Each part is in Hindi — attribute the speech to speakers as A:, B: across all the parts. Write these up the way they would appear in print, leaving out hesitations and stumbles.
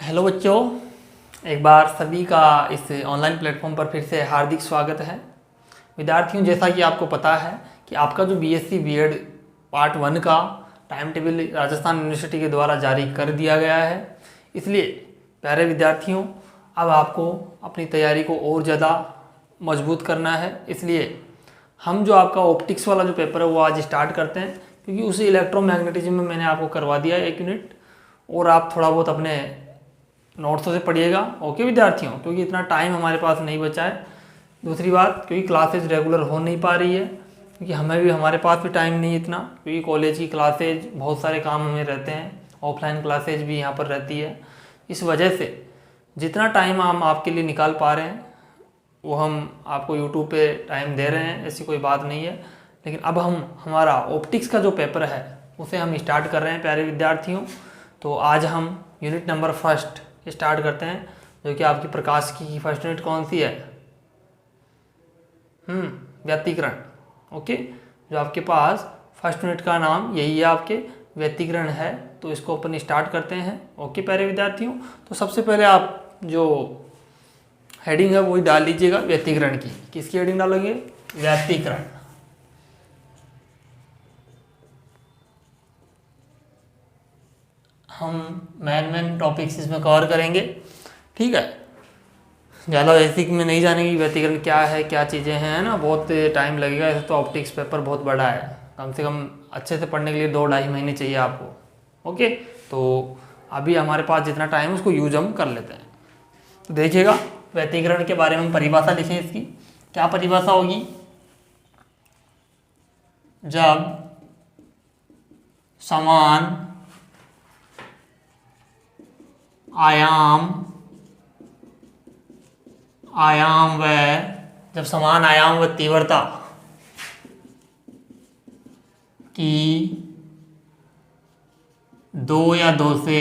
A: हेलो बच्चों, एक बार सभी का इस ऑनलाइन प्लेटफॉर्म पर फिर से हार्दिक स्वागत है। विद्यार्थियों, जैसा कि आपको पता है कि आपका जो बीएससी बीएड पार्ट 1 का टाइम टेबल राजस्थान यूनिवर्सिटी के द्वारा जारी कर दिया गया है। इसलिए प्यारे विद्यार्थियों, अब आपको अपनी तैयारी को और ज़्यादा मजबूत करना है। इसलिए हम जो आपका ऑप्टिक्स वाला जो पेपर है वो आज स्टार्ट करते हैं, क्योंकि उसी इलेक्ट्रोमैग्नेटिज्म में मैंने आपको करवा दिया है 1 यूनिट, और आप थोड़ा बहुत अपने नोट्सों से पढ़िएगा। ओके विद्यार्थियों, क्योंकि इतना टाइम हमारे पास नहीं बचा है। दूसरी बात, क्योंकि क्लासेज रेगुलर हो नहीं पा रही है, क्योंकि हमारे पास भी टाइम नहीं इतना, क्योंकि कॉलेज की क्लासेज बहुत सारे काम हमें रहते हैं, ऑफलाइन क्लासेज भी यहाँ पर रहती है। इस वजह से जितना टाइम हम आपके लिए निकाल पा रहे हैं वो हम आपको यूट्यूब पे टाइम दे रहे हैं, ऐसी कोई बात नहीं है। लेकिन अब हमारा ऑप्टिक्स का जो पेपर है उसे हम स्टार्ट कर रहे हैं प्यारे विद्यार्थियों। तो आज हम यूनिट नंबर 1 स्टार्ट करते हैं, जो कि आपकी प्रकाश की फर्स्ट यूनिट कौन सी है? व्यतिकरण। ओके, जो आपके पास फर्स्ट यूनिट का नाम यही है, आपके व्यतिकरण है। तो इसको अपन स्टार्ट करते हैं। ओके प्यारे विद्यार्थियों, तो सबसे पहले आप जो हेडिंग है वही डाल लीजिएगा व्यतिकरण की। किसकी हेडिंग डालोगे? व्यतिकरण। हम मेन टॉपिक्स इसमें कवर करेंगे, ठीक है। ज़्यादा बेसिक में नहीं जानेंगे व्यतिकरण क्या है, क्या चीज़ें हैं, है ना। बहुत टाइम लगेगा, ऐसे तो ऑप्टिक्स पेपर बहुत बड़ा है, कम से कम अच्छे से पढ़ने के लिए 2-2.5 महीने चाहिए आपको। ओके, तो अभी हमारे पास जितना टाइम है उसको यूज हम कर लेते हैं। तो देखिएगा, व्यतिकरण के बारे में परिभाषा लिखें। इसकी क्या परिभाषा होगी? जब समान आयाम व जब समान आयाम व तीव्रता की 2 या 2 से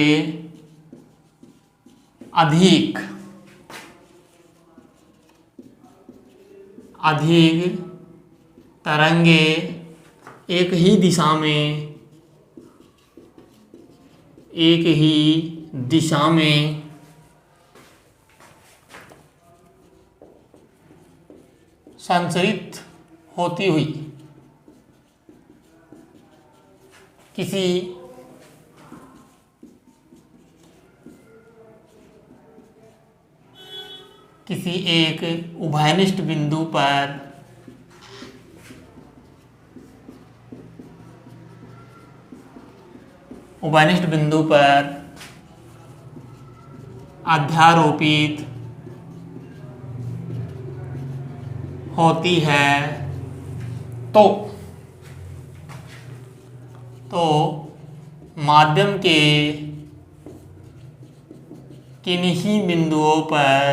A: अधिक तरंगे एक ही दिशा में संचरित होती हुई किसी एक उभयनिष्ठ बिंदु पर अध्यारोपित होती है तो माध्यम के किन्हीं बिंदुओं पर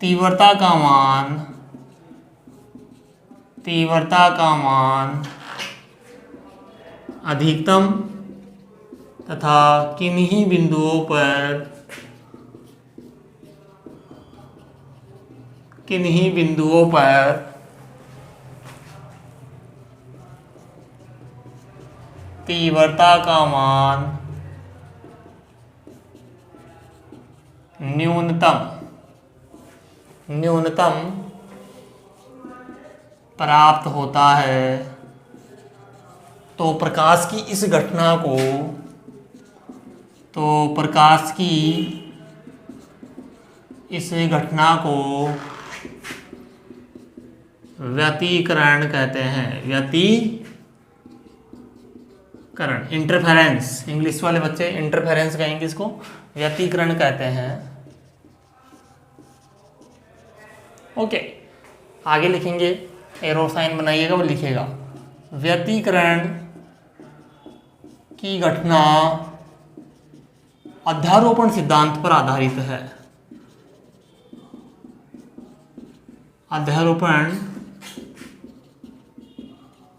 A: तीव्रता का मान अधिकतम तथा किन्हीं बिंदुओं पर तीव्रता का मान न्यूनतम प्राप्त होता है। तो प्रकाश की इस घटना को व्यतिकरण कहते हैं। व्यतिकरण, इंटरफेरेंस, इंग्लिश वाले बच्चे इंटरफेरेंस कहेंगे इसको, व्यतिकरण कहते हैं। ओके, आगे लिखेंगे, एरो साइन बनाइएगा, वो लिखेगा व्यतिकरण की घटना अध्यारोपण सिद्धांत पर आधारित है। अध्यारोपण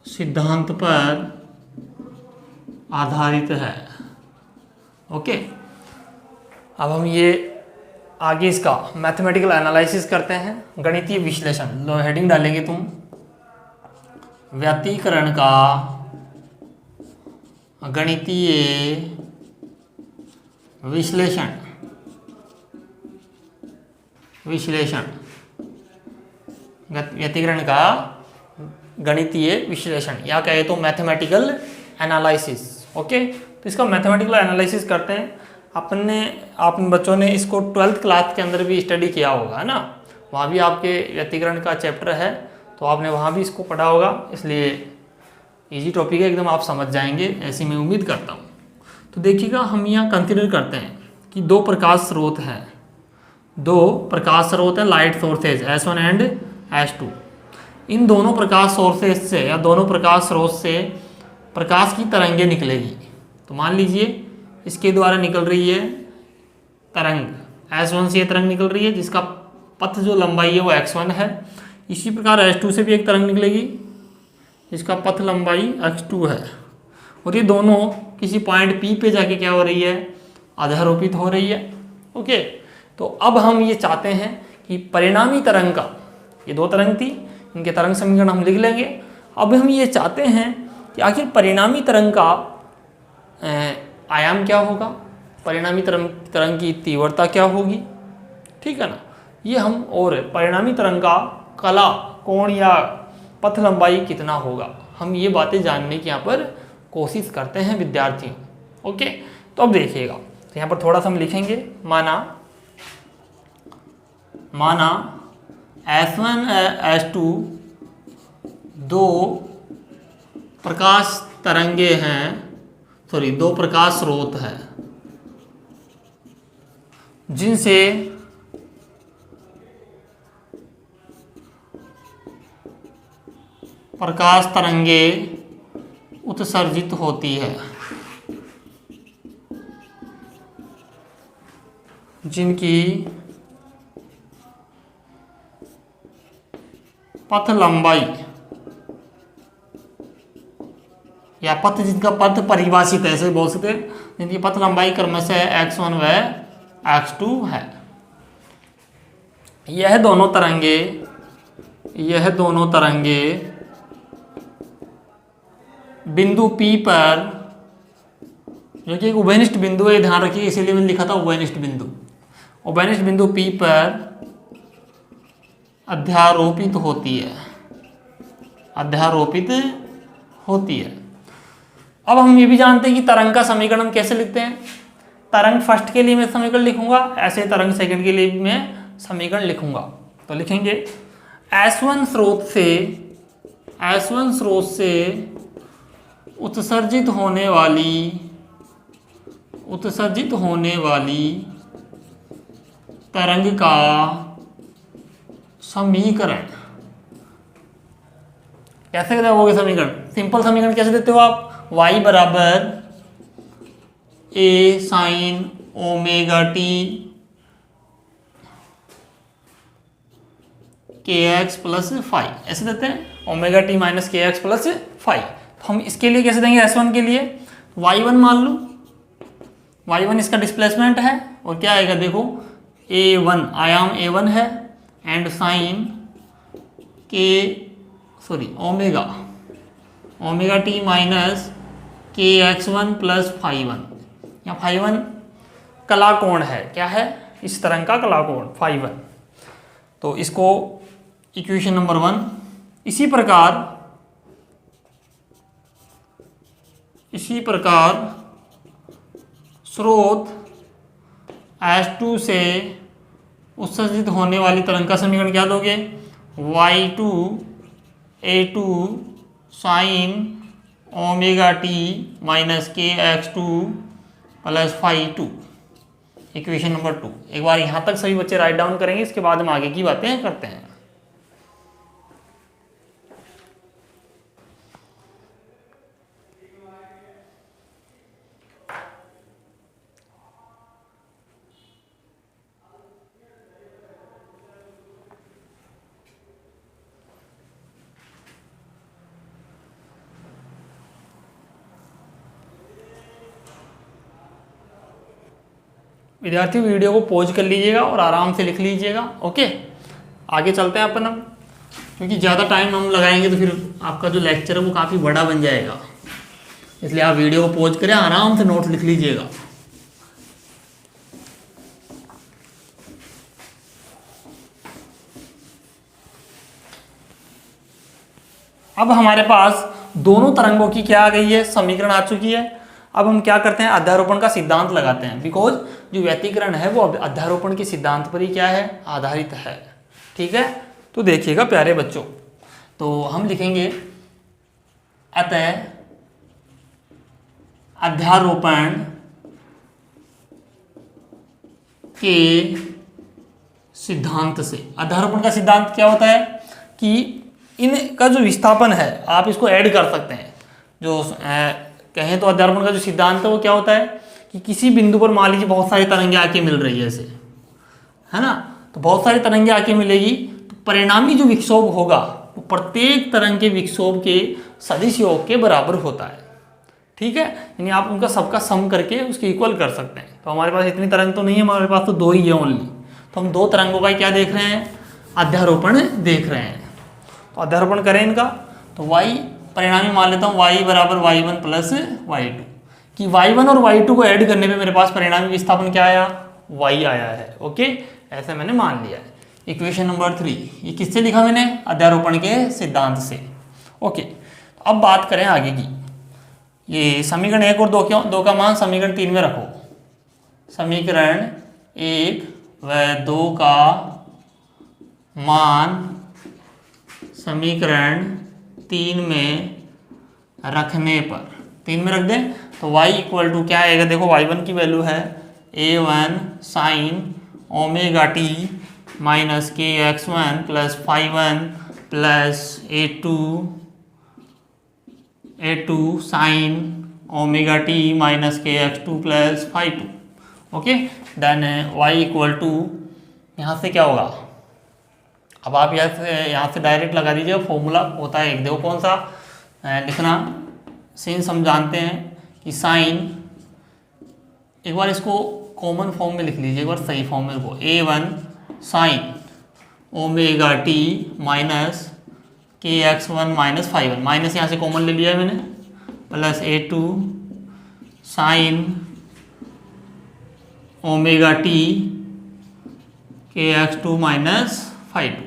A: सिद्धांत पर आधारित है। ओके, अब हम ये आगे इसका मैथमेटिकल एनालिसिस करते हैं, गणितीय विश्लेषण। लो हेडिंग डालेंगे तुम, व्यतिकरण का गणितीय विश्लेषण व्यतिकरण का गणितीय विश्लेषण या कहे तो मैथमेटिकल एनालिसिस। ओके, तो इसका मैथमेटिकल एनालिसिस करते हैं। आप बच्चों ने इसको 12th क्लास के अंदर भी स्टडी किया होगा, है ना। वहाँ भी आपके व्यतिकरण का चैप्टर है, तो आपने वहाँ भी इसको पढ़ा होगा, इसलिए इजी टॉपिक है, एकदम आप समझ जाएंगे ऐसी मैं उम्मीद करता हूँ। तो देखिएगा, हम यहाँ कंसिडर करते हैं कि दो प्रकाश स्रोत हैं, light sources S1 and S2। इन दोनों प्रकाश सोर्सेज से या दोनों प्रकाश स्रोत से प्रकाश की तरंगें निकलेगी। तो मान लीजिए इसके द्वारा निकल रही है तरंग, S1 से ये तरंग निकल रही है जिसका पथ जो लंबाई है वो x1 है। इसी प्रकार S2 से भी एक तरंग निकलेगी जिसका पथ लंबाई x2 है, और ये दोनों किसी पॉइंट P पे जाके क्या हो रही है, अध्यारोपित हो रही है। ओके, तो अब हम ये चाहते हैं कि परिणामी तरंग का, ये दो तरंग थी, इनके तरंग समीकरण हम लिख लेंगे। अब हम ये चाहते हैं कि आखिर परिणामी तरंग का आयाम क्या होगा, परिणामी तरंग की तीव्रता क्या होगी, ठीक है ना। ये हम, और परिणामी तरंग का कला कोण या पथ लंबाई कितना होगा, हम ये बातें जानने की यहाँ पर कोशिश करते हैं विद्यार्थियों। ओके, तो अब देखिएगा, तो यहाँ पर थोड़ा सा हम लिखेंगे, माना S1 S2 दो प्रकाश तरंगे हैं, दो प्रकाश स्रोत हैं जिनसे प्रकाश तरंगे उत्सर्जित होती है, जिनकी पथ लंबाई या पथ, जिनका पथ परिभाषित है, ऐसे बोल सकते हैं, जिनकी पथ लंबाई क्रमशः x1 व x2 है। यह दोनों तरंगे बिंदु P पर, जो कि एक उभयनिष्ठ बिंदु है, ध्यान रखिए, इसीलिए मैंने लिखा था उभयनिष्ठ बिंदु P पर अध्यारोपित होती है। अब हम ये भी जानते हैं कि तरंग का समीकरण हम कैसे लिखते हैं। तरंग फर्स्ट के लिए मैं समीकरण लिखूंगा, ऐसे तरंग सेकंड के लिए भी मैं समीकरण लिखूंगा। तो लिखेंगे S1 स्रोत से उत्सर्जित होने वाली तरंग का समीकरण कैसे दोगे समीकरण? सिंपल समीकरण कैसे देते हो आप? y बराबर a साइन ओमेगा टी के एक्स प्लस फाइव, ऐसे देते हैं, ओमेगा टी माइनस के एक्स प्लस फाइव। तो हम इसके लिए कैसे देंगे? S1 के लिए y1 मान लो, y1 इसका डिस्प्लेसमेंट है, और क्या आएगा देखो, a1 आयाम a1 है, and sign omega T minus k x1 plus फाइव1, या फाइव1 कला कोण है, क्या है, इस तरंग का कला कोण फाइव1। तो इसको इक्वेशन नंबर 1। इसी प्रकार स्रोत S2 से उत्सर्जित होने वाली तरंग का समीकरण क्या दोगे? y2 a2 sine omega T minus k x2 plus five 2, equation number 2। एक बार यहाँ तक सभी बच्चे राइट डाउन करेंगे, इसके बाद हम आगे की बातें करते हैं। विद्यार्थी वीडियो को पॉज कर लीजिएगा और आराम से लिख लीजिएगा। ओके, आगे चलते हैं अपन। क्योंकि ज़्यादा टाइम हम लगाएंगे तो फिर आपका जो लेक्चर है वो काफ़ी बड़ा बन जाएगा, इसलिए आप वीडियो को पॉज करें, आराम से नोट लिख लीजिएगा। अब हमारे पास दोनों तरंगों की क्या आ गई है, समीकरण आ चुकी है। अब हम क्या करते हैं, अध्यारोपण का सिद्धांत लगाते हैं, बिकॉज जो व्यतिकरण है वो अध्यारोपण के सिद्धांत पर ही क्या है, आधारित है। ठीक है, तो देखिएगा प्यारे बच्चों, तो हम लिखेंगे अतः अध्यारोपण के सिद्धांत से, अध्यारोपण का सिद्धांत क्या होता है कि इनका जो विस्थापन है आप इसको ऐड कर सकते हैं। जो कहें तो अध्यारोपण का जो सिद्धांत है वो क्या होता है कि किसी बिंदु पर मान लीजिए बहुत सारी तरंगें आके मिल रही है, ऐसे है ना, तो बहुत सारी तरंगें आके मिलेगी, तो परिणामी जो विक्षोभ होगा वो प्रत्येक तरंग के विक्षोभ के सदिश योग के बराबर होता है। ठीक है, यानी आप उनका सबका सम करके उसके इक्वल कर सकते हैं। तो हमारे पास इतनी तरंग तो नहीं है, हमारे पास तो दो ही है ओनली, तो हम दो तरंगों का क्या देख रहे हैं, अध्यारोपण देख रहे हैं। तो अध्यारोपण करें इनका, तो y परिणामी मान लेता हूँ y बराबर y1 प्लस y2, कि y1 और y2 को ऐड करने पे मेरे पास परिणामी विस्थापन क्या आया, y आया है। ओके, ऐसे मैंने मान लिया है। इक्वेशन नंबर 3, ये किससे लिखा मैंने, अध्यारोपण के सिद्धांत से। ओके, अब बात करें आगे की, ये समीकरण 1 और 2 का मान समीकरण 3 में रखो। समीकरण 1 व 2 का मान समीकरण 3 में रखने पर, 3 में रख दें तो y इक्वल टू क्या आएगा, देखो y1 की वैल्यू है a1 sign omega T minus k x1 plus phi plus a2 sine omega T minus k x2 plus phi. Okay, then y equal to यहाँ से क्या होगा, अब आप यहाँ से डायरेक्ट लगा दीजिए, फॉर्मूला होता है एक, देखो कौन सा लिखना, सिंस हम जानते हैं कि साइन, एक बार इसको कॉमन फॉर्म में लिख लीजिए, एक बार सही फॉर्म में लिखो, a1 sign omega T minus k x1 minus फाई1, minus यहाँ से कॉमन ले लिया है मैंने, plus a2 sine omega T के x2 माइनस फाई2।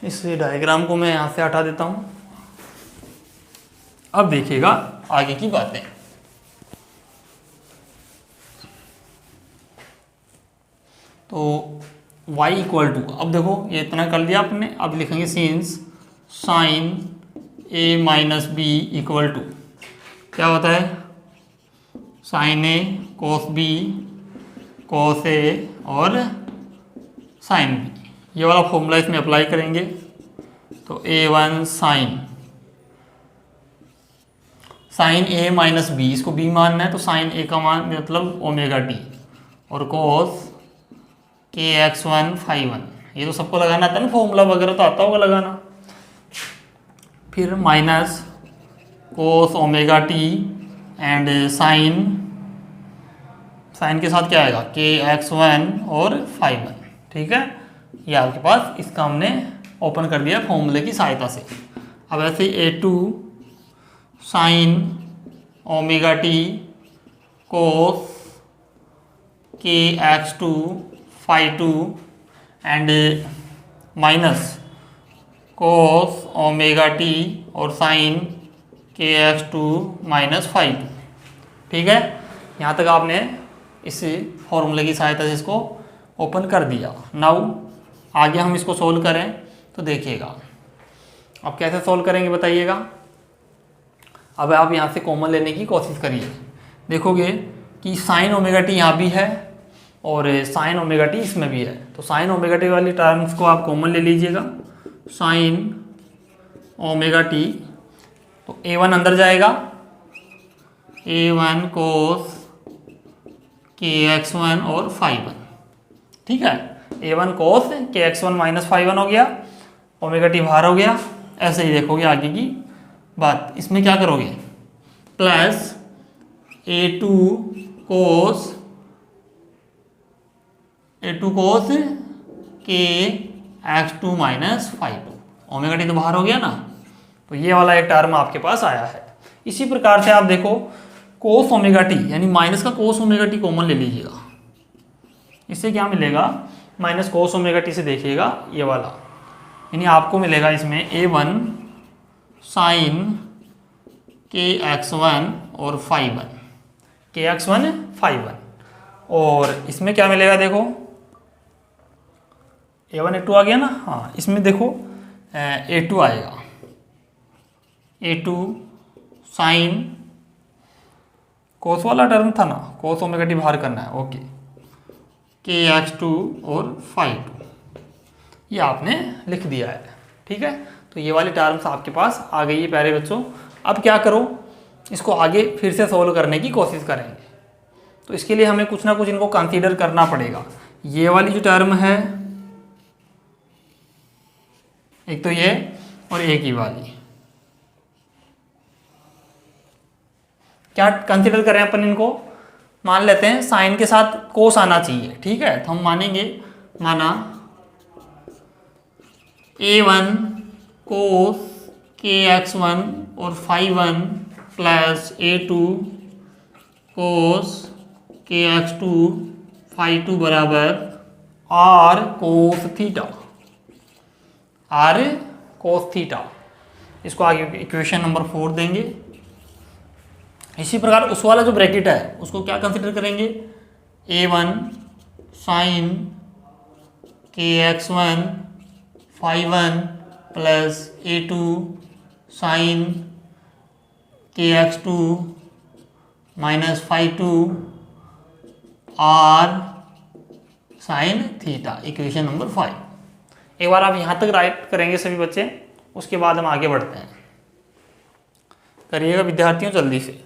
A: इस डायग्राम को मैं यहाँ से हटा देता हूँ। अब देखिएगा आगे की बातें। तो y इक्वल टू, अब देखो ये इतना कर लिया आपने, अब लिखेंगे since sine a minus B equal to क्या होता है, sine a cos b cos a और साइन b, ये वाला फॉर्मूला इसमें अप्लाई करेंगे। तो a1 sine a minus B, इसको b मानना है, तो साइन a का मान मतलब ओमेगा टी, और कोस के x1 फाई1, ये तो सबको लगाना आता है ना, फॉर्मूला वगैरह तो आता होगा लगाना। फिर minus cos omega T and sine के साथ क्या आएगा, के x1 और फाई1। ठीक है, ये आपके पास, इसका हमने ओपन कर दिया फॉर्मूले की सहायता से। अब ऐसे a2 sine omega T cos के x2 phi and minus cos omega T और साइन के x2 माइनस फाई2। ठीक है, यहाँ तक आपने इस फॉर्मूले की सहायता से इसको ओपन कर दिया। नाउ आगे हम इसको सोल्व करें तो देखिएगा, अब कैसे सोल्व करेंगे बताइएगा। अब आप यहाँ से कॉमन लेने की कोशिश करिए, देखोगे कि साइन ओमेगा टी यहाँ भी है और साइन ओमेगा टी इसमें भी है, तो साइन ओमेगा टी वाली टर्म्स को आप कॉमन ले लीजिएगा, साइन ओमेगा टी, तो a1 अंदर जाएगा, a1 कोस के x1 और फाई1। ठीक है, a1 कोस के x1 माइनस फाई1 हो गया, ओमेगा टी बाहर हो गया। ऐसे ही देखोगे आगे की बात, इसमें क्या करोगे, प्लस a2 कोस के x2 minus phi two, omega T तो बाहर हो गया ना, तो ये वाला एक टर्म आपके पास आया है। इसी प्रकार से आप देखो कोस ओमेगा टी यानी माइनस का कोस ओमेगा टी कॉमन ले लीजिएगा, इससे क्या मिलेगा माइनस कोस ओमेगा टी से देखिएगा ये वाला, यानी आपको मिलेगा इसमें a1 साइन kx1 और phi one, kx1 phi one, और इसमें क्या मिलेगा देखो a1 a2 आ गया ना, हाँ इसमें देखो a2 आएगा, a2 साइन कोस वाला टर्म था ना, कोस ओमेगा टी बाहर करना है, ओके, kx2 और फाई टू, ये आपने लिख दिया है, ठीक है। तो ये वाली टर्म्स आपके पास आ गई है प्यारे बच्चों। अब क्या करो, इसको आगे फिर से सोल्व करने की कोशिश करेंगे, तो इसके लिए हमें कुछ ना कुछ इनको कंसीडर करना पड़ेगा। ये वाली जो टर्म है, एक तो ये और एक ही वाली, क्या कंसीडर करें अपन इनको, मान लेते हैं साइन के साथ कोस आना चाहिए, ठीक है, तो हम मानेंगे, माना a1 कोस kx1 और phi one plus a2 cos kx2 phi two बराबर r cos theta, r cos theta, इसको आगे इक्वेशन नंबर 4 देंगे। इसी प्रकार उस वाला जो ब्रैकेट है उसको क्या कंसीडर करेंगे, a1 sine kx1 phi one plus a2 sine kx2 minus phi two r sine theta, equation number 5। एक बार आप यहाँ तक राइट करेंगे सभी बच्चे, उसके बाद हम आगे बढ़ते हैं, करिएगा विद्यार्थियों जल्दी से।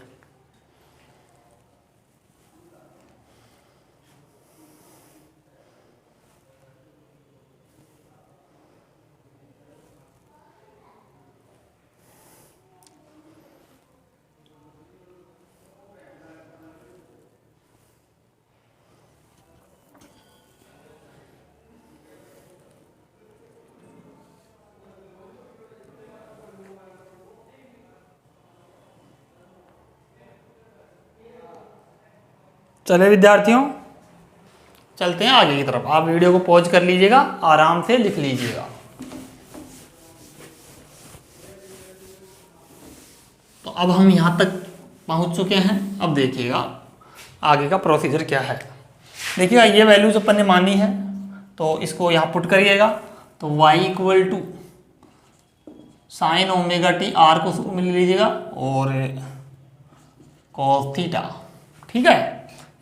A: चले विद्यार्थियों, चलते हैं आगे की तरफ। आप वीडियो को पॉज कर लीजिएगा, आराम से लिख लीजिएगा। तो अब हम यहाँ तक पहुँच चुके हैं, अब देखिएगा आगे का प्रोसीजर क्या है। देखिएगा ये वैल्यूज अपन ने मानी है, तो इसको यहाँ पुट करिएगा, तो y equal to sine omega T, R को शुरू में ले लीजिएगा और कॉस थीटा, ठीक है,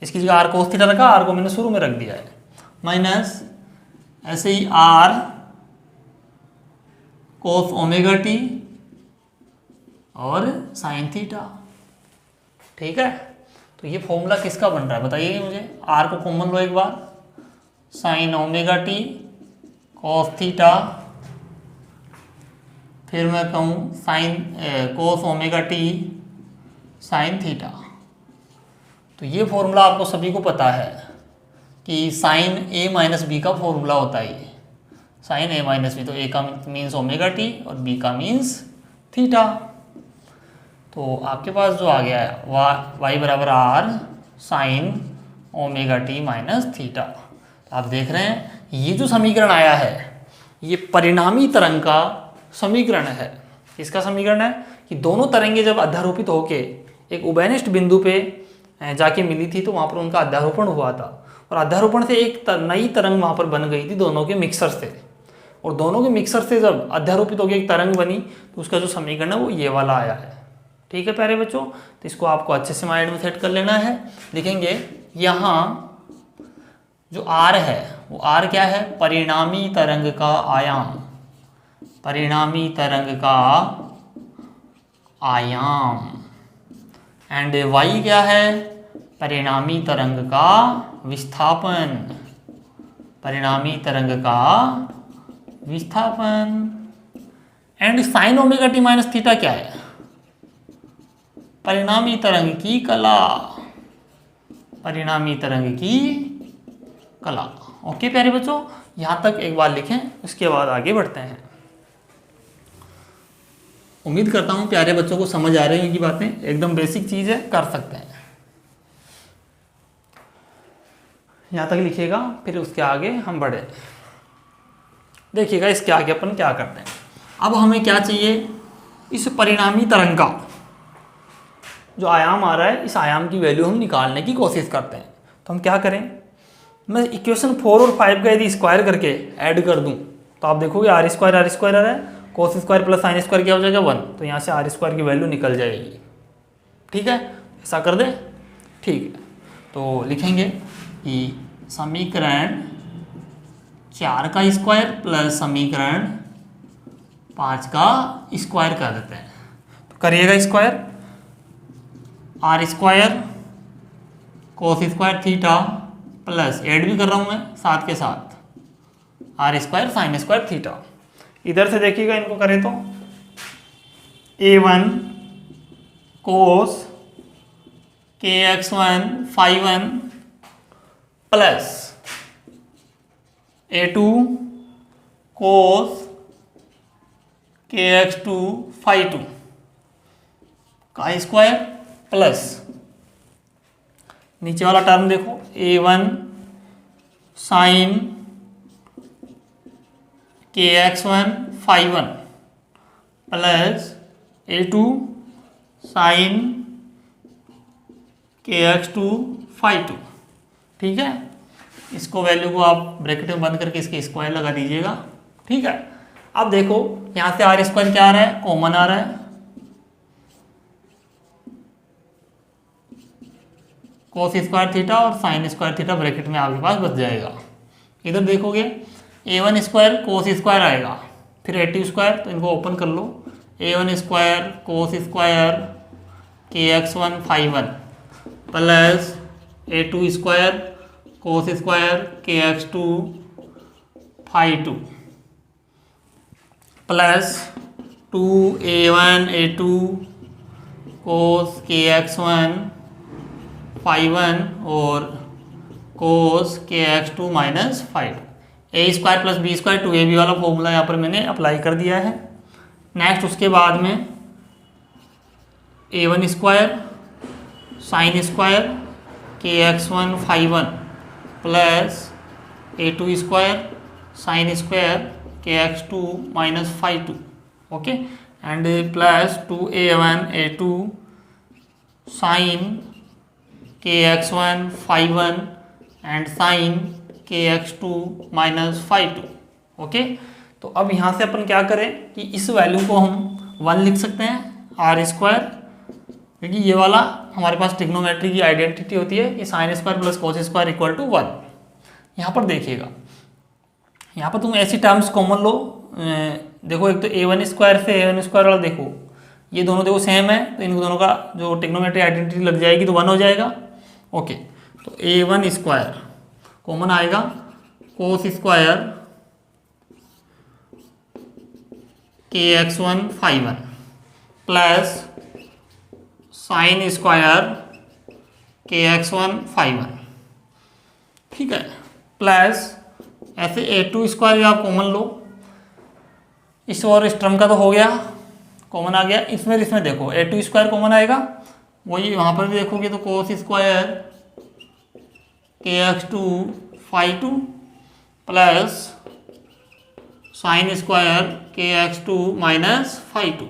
A: इसकी जगह आर कोस थीटा रखा, आर को मैंने शुरू में रख दिया है, माइनस ऐसे ही आर कोस ओमेगा टी और साइन थीटा, ठीक है। तो ये फॉर्मूला किसका बन रहा है बताइए मुझे, आर को कॉमन लो एक बार, sine omega t cos theta, फिर मैं कहूँ sine cos omega t sine theta. तो ये फॉर्मूला आपको सभी को पता है कि साइन ए माइनस बी का फॉर्मूला होता है ये, साइन ए माइनस बी, तो ए का मीन्स ओमेगा टी और बी का मीन्स थीटा। तो आपके पास जो आ गया है वाई बराबर R sine omega T minus theta. तो आप देख रहे हैं ये जो समीकरण आया है ये परिणामी तरंग का समीकरण है। इसका समीकरण है कि दोनों तरंगे जब अध्यारोपित होके एक उभयनिष्ठ बिंदु पे जाके मिली थी तो वहाँ पर उनका अध्यारोपण हुआ था, और अध्यारोपण से एक नई तरंग वहाँ पर बन गई थी दोनों के मिक्सर से, और दोनों के मिक्सर से जब अध्यारोपित होकर एक तरंग बनी तो उसका जो समीकरण है वो ये वाला आया है, ठीक है प्यारे बच्चों। तो इसको आपको अच्छे से माइंड में सेट कर लेना है। देखेंगे यहाँ जो आर है वो आर क्या है, परिणामी तरंग का आयाम, परिणामी तरंग का आयाम, एंड वाई क्या है, परिणामी तरंग का विस्थापन, परिणामी तरंग का विस्थापन, and sign omega T minus theta क्या है, परिणामी तरंग की कला, परिणामी तरंग की कला, ओके प्यारे बच्चों, यहाँ तक एक बार लिखें, उसके बाद आगे बढ़ते हैं। उम्मीद करता हूँ प्यारे बच्चों को समझ आ रही होंगी बातें, एकदम बेसिक चीज़ है, कर सकते हैं। यहाँ तक लिखिएगा, फिर उसके आगे हम बढ़े। देखिएगा इसके आगे अपन क्या करते हैं। अब हमें क्या चाहिए, इस परिणामी तरंग का जो आयाम आ रहा है, इस आयाम की वैल्यू हम निकालने की कोशिश करते हैं। तो हम क्या करें, मैं इक्वेशन 4 और 5 का यदि स्क्वायर करके ऐड कर दूं तो आप देखोगे आर स्क्वायर आ रहा है, cos square plus sine square क्या हो जाएगा 1, तो यहाँ से आर स्क्वायर की वैल्यू निकल जाएगी। ठीक है, ऐसा कर दे। ठीक है, तो लिखेंगे कि समीकरण 4 का स्क्वायर प्लस समीकरण 5 का स्क्वायर कर देते हैं। तो करिएगा square, R square cos square theta plus add भी कर रहा हूँ मैं साथ के साथ R square sine square theta. इधर से देखिएगा, इनको करें तो a1 cos kx1 phi1 plus a2 cos kx2 phi2 का स्क्वायर प्लस नीचे वाला टर्म देखो a1 sine kx1 phi1 plus a2 sine kx2 phi2। ठीक है, इसको वैल्यू को आप ब्रैकेट में बंद करके इसके स्क्वायर लगा दीजिएगा। ठीक है, अब देखो यहाँ से आर स्क्वायर क्या आ रहा है, कॉमन आ रहा है, कोस स्क्वायर थीटा और साइन स्क्वायर थीटा ब्रैकेट में आपके पास बच जाएगा। इधर देखोगे a1 स्क्वायर कोस स्क्वायर आएगा, फिर a2 स्क्वायर, तो इनको ओपन कर लो, a1 square cos square kx1 phi1 plus a2 square cos square kx2 phi2 plus 2a1 a2 cos kx1 phi1 और cos kx2 minus phi2। A square plus b square 2ab वाला फॉर्मूला यहाँ पर मैंने अप्लाई कर दिया है। नेक्स्ट उसके बाद में a1 square sine square kx1 phi1 plus a2 square sine square kx2 minus phi2। Okay, and plus 2a1 a2 sine kx1 phi1 and sine kx2 minus phi2। Okay, तो अब यहाँ से अपन क्या करें कि इस वैल्यू को हम 1 लिख सकते हैं आर स्क्वायर, क्योंकि ये वाला हमारे पास ट्रिग्नोमेट्री की आइडेंटिटी होती है कि sine square plus cos square equal to 1। यहाँ पर देखिएगा, यहाँ पर तुम ऐसी टर्म्स कॉमन लो, देखो एक तो a1 स्क्वायर से a1 स्क्वायर वाला देखो, ये दोनों देखो सेम है, तो इन दोनों का जो ट्रिग्नोमेट्री आइडेंटिटी लग जाएगी तो 1 हो जाएगा। ओके, तो a1 स्क्वायर कॉमन आएगा, कोस square kx1 phi1 plus sign square kx1 phi1। ठीक है, प्लस ऐसे a2 स्क्वायर भी आप कॉमन लो, इस और इस टर्म का तो हो गया, कॉमन आ गया। इसमें देखो a2 स्क्वायर कॉमन आएगा, वही वहाँ पर भी देखोगे तो कोस square kx2 phi2 plus sign square kx2 minus phi2,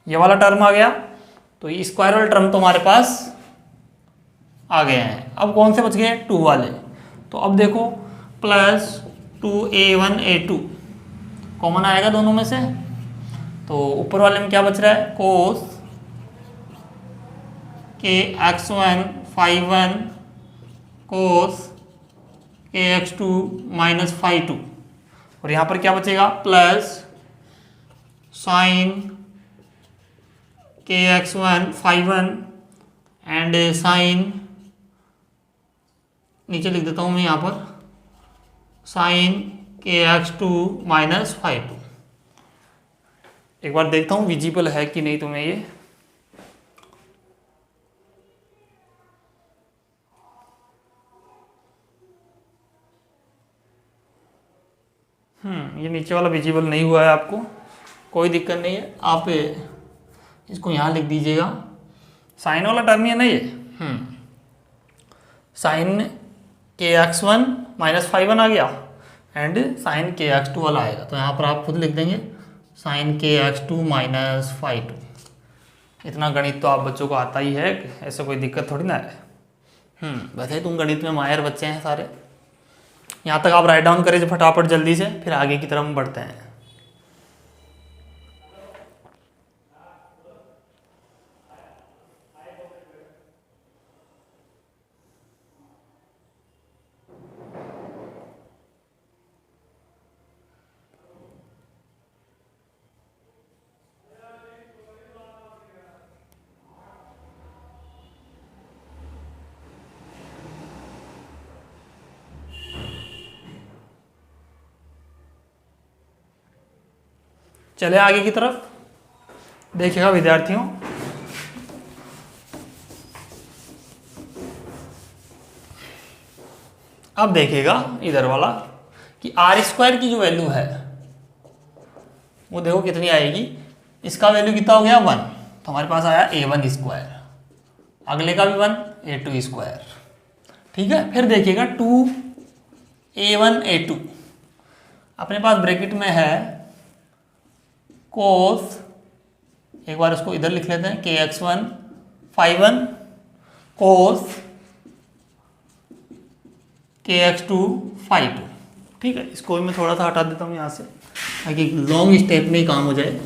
A: ये वाला टर्म आ गया। तो ये स्क्वायर वाले टर्म तो हमारे पास आ गए हैं। अब कौन से बच गए, 2 वाले। तो अब देखो प्लस 2a1 a2 कॉमन आएगा दोनों में से, तो ऊपर वाले में क्या बच रहा है, कोस kx1 phi1 कोस kx2 माइनस phi2, और यहाँ पर क्या बचेगा plus sign kx1 phi1 and sign, नीचे लिख देता हूँ मैं यहाँ पर, साइन kx2 माइनस phi2। एक बार देखता हूँ विजिबल है कि नहीं तुम्हें ये। ये नीचे वाला विजिबल नहीं हुआ है आपको, कोई दिक्कत नहीं है, आप इसको यहाँ लिख दीजिएगा। साइन वाला टर्म ही है ना ये, साइन के x one minus five one आ गया एंड साइन के एक्स टू वाला आएगा, तो यहाँ पर आप खुद लिख देंगे साइन के x two minus five two. इतना गणित तो आप बच्चों को आता ही है, ऐसा कोई दिक्कत थोड़ी ना है। वैसे तुम गणित में माहिर बच्चे हैं सारे। यहाँ तक आप राइट डाउन करें फटाफट जल्दी से, फिर आगे की तरफ हम बढ़ते हैं। चले आगे की तरफ, देखिएगा विद्यार्थियों, अब देखिएगा इधर वाला कि आर स्क्वायर की जो वैल्यू है वो देखो कितनी आएगी। इसका वैल्यू कितना हो गया 1, तो हमारे पास आया a1 स्क्वायर, अगले का भी 1 a2 स्क्वायर। ठीक है, फिर देखिएगा 2a1 a2, अपने पास ब्रैकेट में है कोस, एक बार इसको इधर लिख लेते हैं, के एक्स वन 5 1 कोस के एक्स टू 5 2। ठीक है, इसको भी मैं थोड़ा सा हटा देता हूँ यहाँ से ताकि लॉन्ग स्टेप में ही काम हो जाए।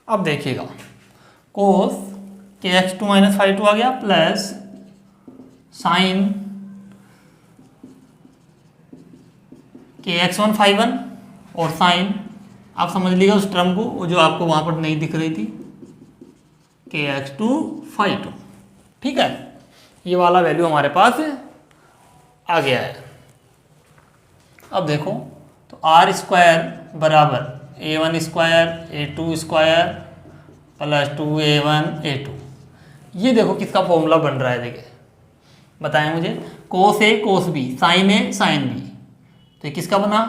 A: अब देखिएगा कोस के एक्स टू माइनस 5 2 आ गया प्लस साइन के एक्स वन 5 1 और साइन, आप समझ लीजिएगा उस टर्म को, वो जो आपको वहां पर नहीं दिख रही थी, के एक्स टू 5 2। ठीक है, ये वाला वैल्यू हमारे पास आ गया है। अब देखो तो आर स्क्वायर बराबर a1 square a2 square plus 2a1 a2, ये देखो किसका फॉर्मूला बन रहा है, देखिए बताएं मुझे, कोस ए कोस बी साइन ए साइन बी, तो ये किसका बना,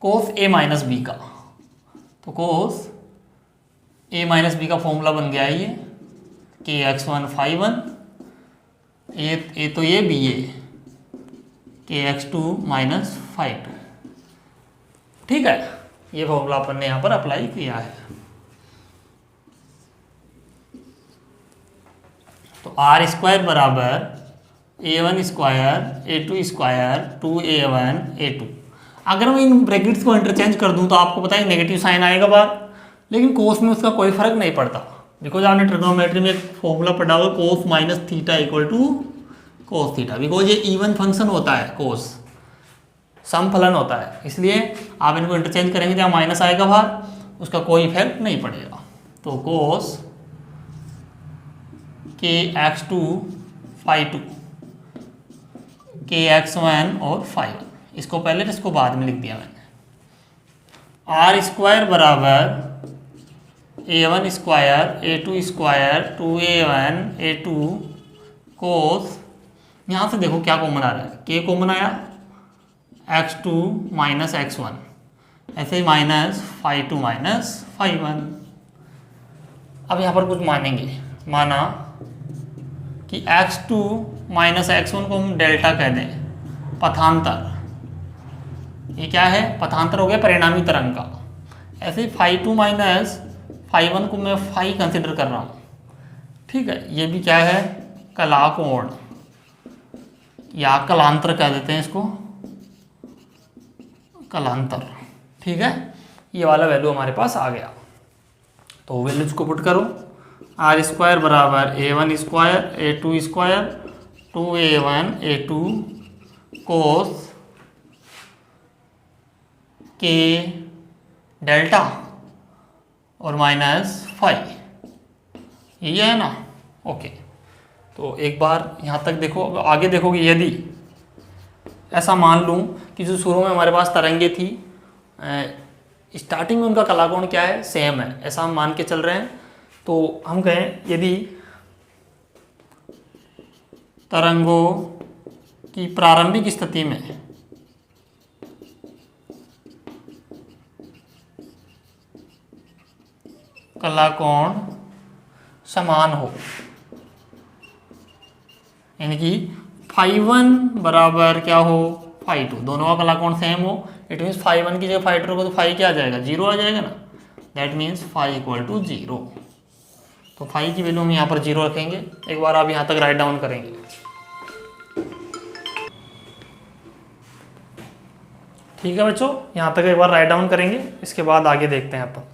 A: कोस ए माइनस बी का। तो कोस ए माइनस बी का फॉर्मूला बन गया है ये, के एक्स वन 5 1 ए तो ये बी ए के एक्स टू माइनस 5 2। ठीक है, ये फॉर्मूला अपन ने यहाँ पर अप्लाई किया है। तो आर स्क्वायर बराबर a1 square a2 square 2a1 a2। अगर मैं इन ब्रैकेट्स को इंटरचेंज कर दूं तो आपको पता है नेगेटिव साइन आएगा बाहर, लेकिन कोस में उसका कोई फर्क नहीं पड़ता, बिकॉज आपने ट्रिग्नोमेट्री में एक फॉर्मूला पढ़ा हुआ cos minus theta equal to cos theta, because ये इवन फंक्शन होता है, कोस सम फलन होता है, इसलिए आप इनको इंटरचेंज करेंगे जहाँ माइनस आएगा बाहर उसका कोई इफेक्ट नहीं पड़ेगा। तो कोस के एक्स टू 5 2 के एक्स वन और 5, इसको पहले इसको बाद में लिख दिया मैंने। आर स्क्वायर बराबर a1 square a2 square 2a1 a2 कोस, यहाँ से देखो क्या कॉमन आ रहा है, के कॉमन आया x2 माइनस x1, ऐसे ही माइनस 5 2 माइनस 5 1। अब यहाँ पर कुछ मानेंगे, माना कि x2 माइनस x1 को हम डेल्टा कह दें, पथांतर, ये क्या है, पथांतर हो गया परिणामी तरंग का। ऐसे ही 5 2 माइनस 5 1 को मैं फाई कंसिडर कर रहा हूँ। ठीक है, ये भी क्या है, कलाकोण या कलांतर कह देते हैं इसको, कलांतर। ठीक है, ये वाला वैल्यू हमारे पास आ गया। तो वैल्यूज को पुट करो, आर स्क्वायर बराबर a1 square a2 square 2a1 a2 cos के डेल्टा और माइनस 5, ये है ना। ओके, तो एक बार यहाँ तक देखो, आगे देखोगे यदि ऐसा मान लूँ कि जो शुरू में हमारे पास तरंगे थी, स्टार्टिंग में उनका कलाकोण क्या है, सेम है, ऐसा हम मान के चल रहे हैं। तो हम कहें यदि तरंगों कि प्रारंभिक स्थिति में कला कोण समान हो, यानी कि φ1 बराबर क्या हो φ2, दोनों का कला कोण सेम हो। इट मीन्स φ1 की जगह φ2 रखो तो फाई क्या आ जाएगा, जीरो आ जाएगा ना। That means φ equal to zero. तो फाई की वैल्यू हम यहाँ पर जीरो रखेंगे। एक बार आप यहाँ तक राइट डाउन करेंगे। ठीक है बच्चों, यहाँ तक एक बार राइट डाउन करेंगे, इसके बाद आगे देखते हैं अपन।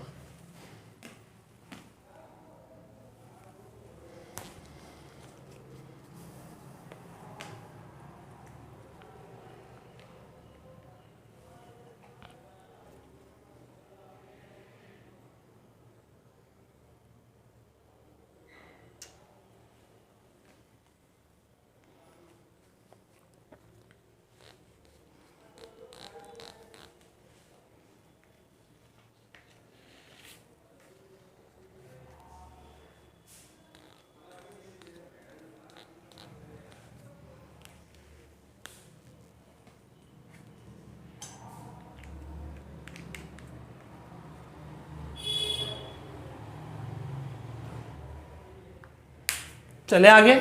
A: चले आगे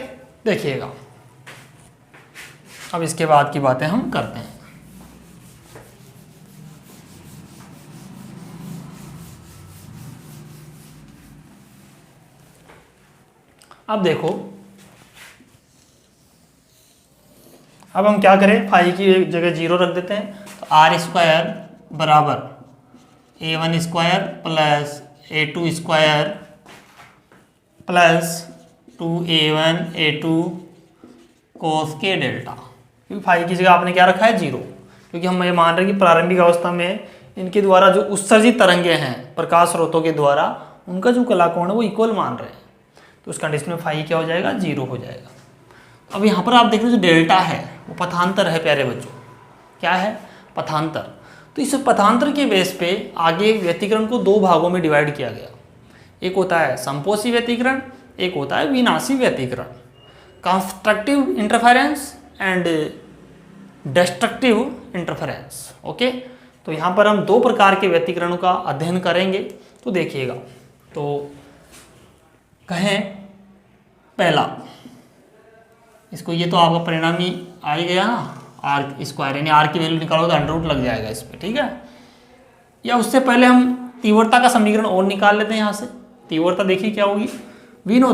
A: देखिएगा। अब इसके बाद की बातें हम करते हैं। अब देखो, अब हम क्या करें, फाई की जगह जीरो रख देते हैं। तो आर स्क्वायर बराबर a1 square plus a2 square plus 2a1 a2 cos के डेल्टा। क्योंकि फाई की जगह आपने क्या रखा है, जीरो, क्योंकि हम ये मान रहे हैं कि प्रारंभिक अवस्था में इनके द्वारा जो उत्सर्जित तरंगे हैं प्रकाश स्रोतों के द्वारा, उनका जो कला कोण है वो इक्वल मान रहे हैं। तो उस कंडीशन में फाई क्या हो जाएगा, जीरो हो जाएगा। अब यहाँ पर आप देख रहे हो जो डेल्टा है वो पथांतर है प्यारे बच्चों। क्या है, पथांतर। तो इस पथांतर के बेस पे आगे व्यतिकरण को दो भागों में डिवाइड किया गया। एक होता है संपोषी व्यतिकरण, एक होता है विनाशी व्यतिकरण। Constructive interference and destructive interference. Okay, तो यहाँ पर हम दो प्रकार के व्यतिकरणों का अध्ययन करेंगे। तो देखिएगा, तो कहें पहला, इसको, ये तो आपका परिणाम ही आ ही गया ना, आर स्क्वायर, यानी आर की वैल्यू निकालोगे तो अंडर रूट लग जाएगा इस पर। ठीक है, या उससे पहले हम तीव्रता का समीकरण और निकाल लेते हैं। यहाँ से तीव्रता देखिए क्या होगी, वी नो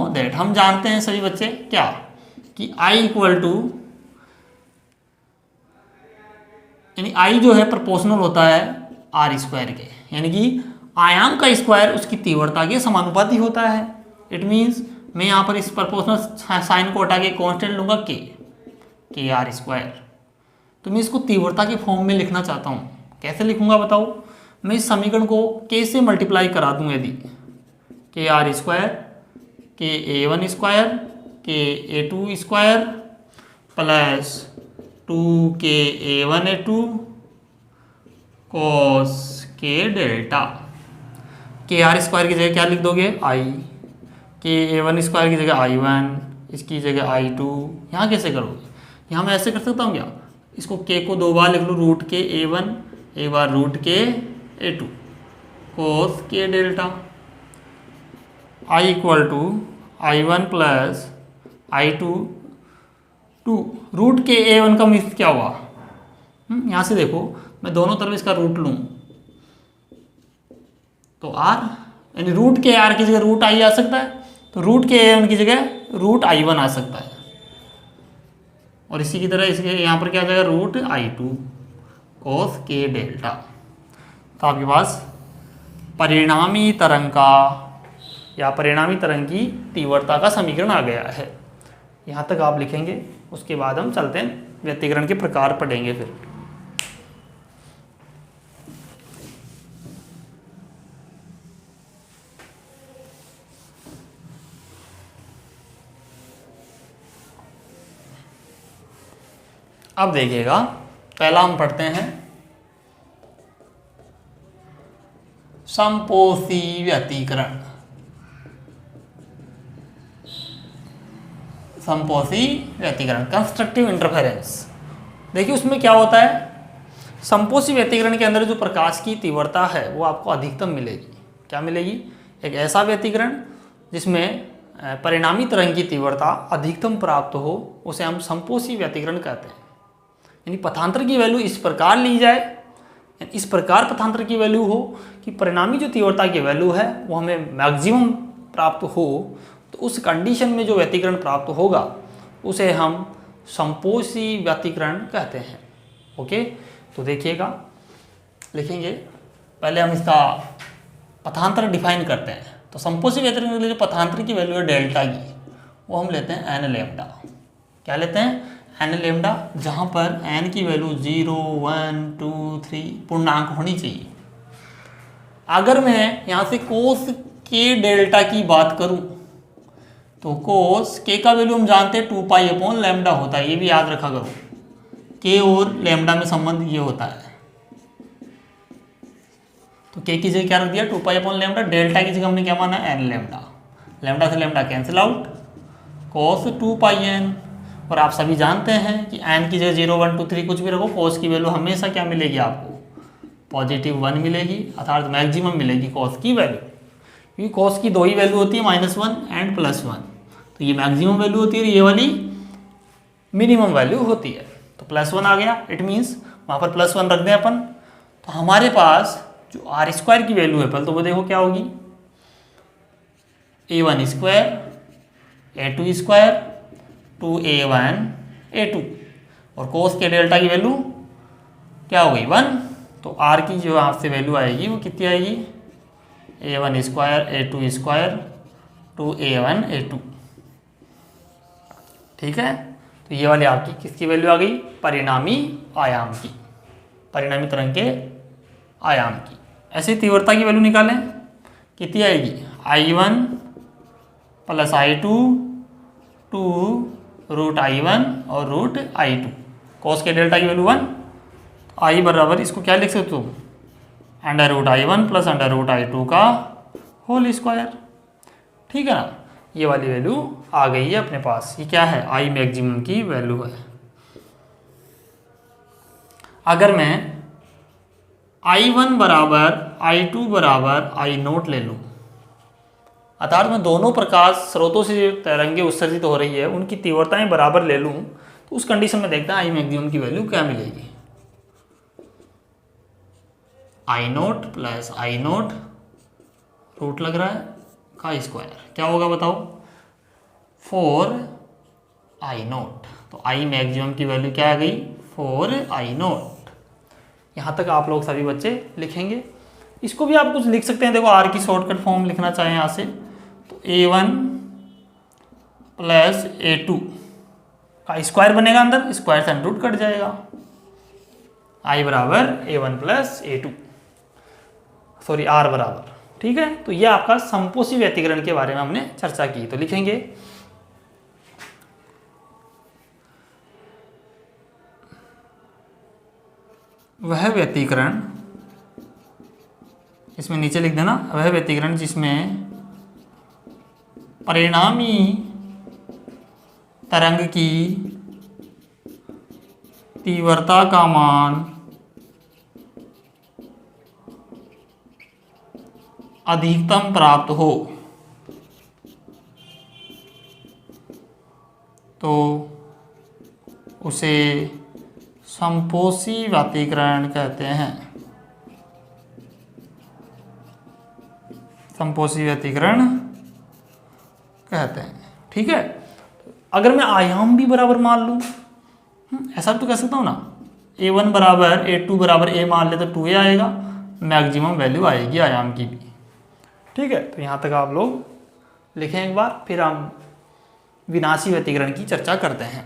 A: दैट हम जानते हैं सभी बच्चे क्या, कि आई इक्वल टू, यानी आई जो है प्रोपोर्शनल होता है आर स्क्वायर के, यानी कि आयाम का स्क्वायर उसकी तीव्रता के समानुपाती होता है। इट मीन्स मैं यहाँ पर इस प्रोपोर्शनल साइन को हटा के कांस्टेंट लूंगा के आर स्क्वायर। तो मैं इसको तीव्रता के फॉर्म में लिखना चाहता हूँ। कैसे लिखूंगा बताओ, मैं इस समीकरण को के से मल्टीप्लाई करा दूँ। यदि के आर स्क्वायर के a1 स्क्वायर के a2 square plus 2 a1 a2 cos के डेल्टा। के आर स्क्वायर की जगह क्या लिख दोगे, आई, के a1 स्क्वायर की जगह i1, इसकी जगह i2। यहाँ कैसे करोगे, यहाँ मैं ऐसे कर सकता हूँ क्या, इसको के को दो बार लिख लो, रूट के a1 एक बार रूट के a2 कोस के delta. i equal to i1 प्लस i2 2 रूट के a1 का मीन्स क्या हुआ, यहाँ से देखो मैं दोनों तरफ इसका रूट लूँ तो r, यानी रूट के r की जगह रूट i आ सकता है, तो रूट के a1 की जगह रूट i1 आ सकता है। और इसी की तरह इसके यहाँ पर क्या आ जाएगा, रूट i2 कोस के डेल्टा। तो आपके पास परिणामी तरंग का या परिणामी तरंग की तीव्रता का समीकरण आ गया है। यहाँ तक आप लिखेंगे, उसके बाद हम चलते हैं व्यतिकरण के प्रकार पढ़ेंगे। फिर अब देखिएगा, पहला हम पढ़ते हैं संपोषी व्यतिकरण। संपोषी व्यतिकरण, कंस्ट्रक्टिव इंटरफेरेंस। देखिए उसमें क्या होता है, संपोषी व्यतिकरण के अंदर जो प्रकाश की तीव्रता है वो आपको अधिकतम मिलेगी। क्या मिलेगी? एक ऐसा व्यतिकरण जिसमें परिणामी तरंग की तीव्रता अधिकतम प्राप्त हो उसे हम संपोषी व्यतिकरण कहते हैं। यानी पथांतर की वैल्यू इस प्रकार ली जाए, इस प्रकार पथांतर की वैल्यू हो कि परिणामी जो तीव्रता की वैल्यू है वो हमें मैक्सिमम प्राप्त हो, तो उस कंडीशन में जो व्यतिकरण प्राप्त होगा उसे हम संपोषी व्यतिकरण कहते हैं। ओके, तो देखिएगा, लिखेंगे पहले हम इसका पथांतर डिफाइन करते हैं। तो संपोषी व्यतिकरण के लिए जो पथांतर की वैल्यू है डेल्टा की, वो हम लेते हैं एन लेमडा। क्या लेते हैं? एन लेमडा, जहाँ पर एन की वैल्यू 0, 1, 2, 3 पूर्णांक होनी चाहिए। अगर मैं यहाँ से कोस के डेल्टा की बात करूँ तो कोस के का वैल्यू हम जानते हैं 2π/λ होता है, ये भी याद रखा करो। के और लेमडा में संबंध ये होता है, तो के की जगह क्या रख दिया 2π/λ, डेल्टा की जगह हमने क्या माना एन लेमडा। लेमडा से लेमडा कैंसिल आउट, कोस 2πn। और आप सभी जानते हैं कि एन की जगह 0, 1, 2, 3 कुछ भी रखो, कोस की वैल्यू हमेशा क्या मिलेगी आपको? +1 मिलेगी, अर्थात मैक्सिमम मिलेगी कोस की वैल्यू। क्योंकि कोस की दो ही वैल्यू होती है, -1 एंड +1, तो ये मैक्सिमम वैल्यू होती है और ये वाली मिनिमम वैल्यू होती है। तो +1 आ गया, इट मीन्स वहाँ पर +1 रख दें अपन। तो हमारे पास जो r² की वैल्यू है, पहले तो वो देखो क्या होगी, a1² a2² 2a1 a2, और कोस के डेल्टा की वैल्यू क्या हो गई 1। तो r की जो आपसे वैल्यू आएगी वो कितनी आएगी, a1² a2² 2a1 a2। ठीक है, तो ये वाली आपकी किसकी वैल्यू आ गई? परिणामी आयाम की, परिणामी तरंग के आयाम की। ऐसे तीव्रता की वैल्यू निकालें, कितनी आएगी? I1 + I2 2√I1 और √I2। कोस के डेल्टा की वैल्यू 1, I बराबर इसको क्या लिख सकते हो, √I1 + √I2 का होल स्क्वायर। ठीक है ना, ये वाली वैल्यू आ गई है अपने पास। ये क्या है? I मैक्सिमम की वैल्यू है। अगर मैं I1 बराबर I2 बराबर I0 ले लूँ, अर्थात मैं दोनों प्रकाश स्रोतों से जो तरंगें उत्सर्जित हो रही है उनकी तीव्रताएं बराबर ले लूँ, तो उस कंडीशन में देखते हैं I मैक्सिमम की वैल्यू क्या मिलेगी। I0 + I0 रूट लग रहा है का स्क्वायर, क्या होगा बताओ? 4I0। तो I मैक्सिमम की वैल्यू क्या आ गई? 4I0। यहाँ तक आप लोग सभी बच्चे लिखेंगे। इसको भी आप कुछ लिख सकते हैं, देखो R की शॉर्टकट फॉर्म लिखना चाहें यहाँ से, तो A1 + A2 का स्क्वायर बनेगा, अंदर स्क्वायर से रूट कट जाएगा। I बराबर A1 + A2, सॉरी R बराबर। ठीक है, तो ये आपका संपोषी व्यतिकरण के बारे में हमने चर्चा की। तो लिखेंगे वह व्यतिकरण, इसमें नीचे लिख देना, वह व्यतिकरण जिसमें परिणामी तरंग की तीव्रता का मान अधिकतम प्राप्त हो, तो उसे संपोषी व्यतिकरण कहते हैं। संपोषी व्यतिकरण कहते हैं। ठीक है, अगर मैं आयाम भी बराबर मान लूँ, ऐसा तो कह सकता हूँ ना, A1 बराबर A2 बराबर A मान ले तो 2A आएगा, मैक्सिमम वैल्यू आएगी आयाम की भी। ठीक है, तो यहाँ तक आप लोग लिखें एक बार, फिर हम विनाशी व्यतिकरण की चर्चा करते हैं।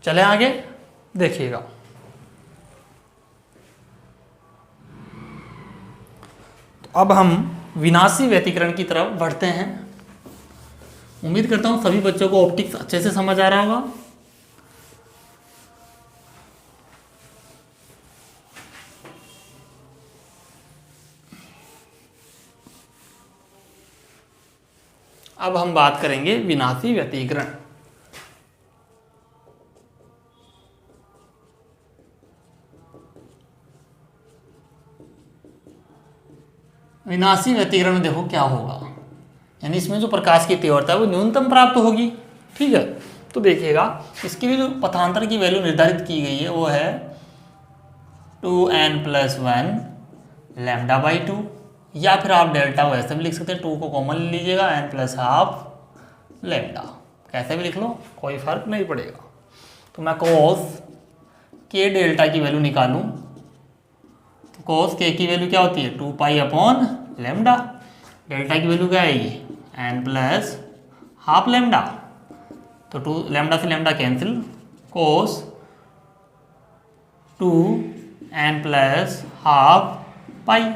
A: चले आगे, देखिएगा। तो अब हम विनाशी व्यतिकरण की तरफ बढ़ते हैं। उम्मीद करता हूँ सभी बच्चों को ऑप्टिक्स अच्छे से समझ आ रहा होगा। अब हम बात करेंगे विनाशी व्यतिकरण। विनाशी व्यतिकरण में देखो क्या होगा, यानी इसमें जो प्रकाश की तीव्रता है वो न्यूनतम प्राप्त होगी। ठीक है, तो देखिएगा इसके लिए जो पथांतर की वैल्यू निर्धारित की गई है वो है 2n+1 λ/2, या फिर आप डेल्टा वैसे भी लिख सकते हैं, 2 को कॉमन ले लीजिएगा, n+12 लैम्डा, कैसे भी लिख लो कोई फर्क नहीं पड़ेगा। तो मैं cos k डेल्टा की वैल्यू निकालूं तो cos k की वैल्यू क्या होती है 2π/λ, डेल्टा की वैल्यू क्या आएगी n+12 लैम्डा, तो 2 लैम्डा से लैम्डा कैंसिल, cos 2n+12 पाई।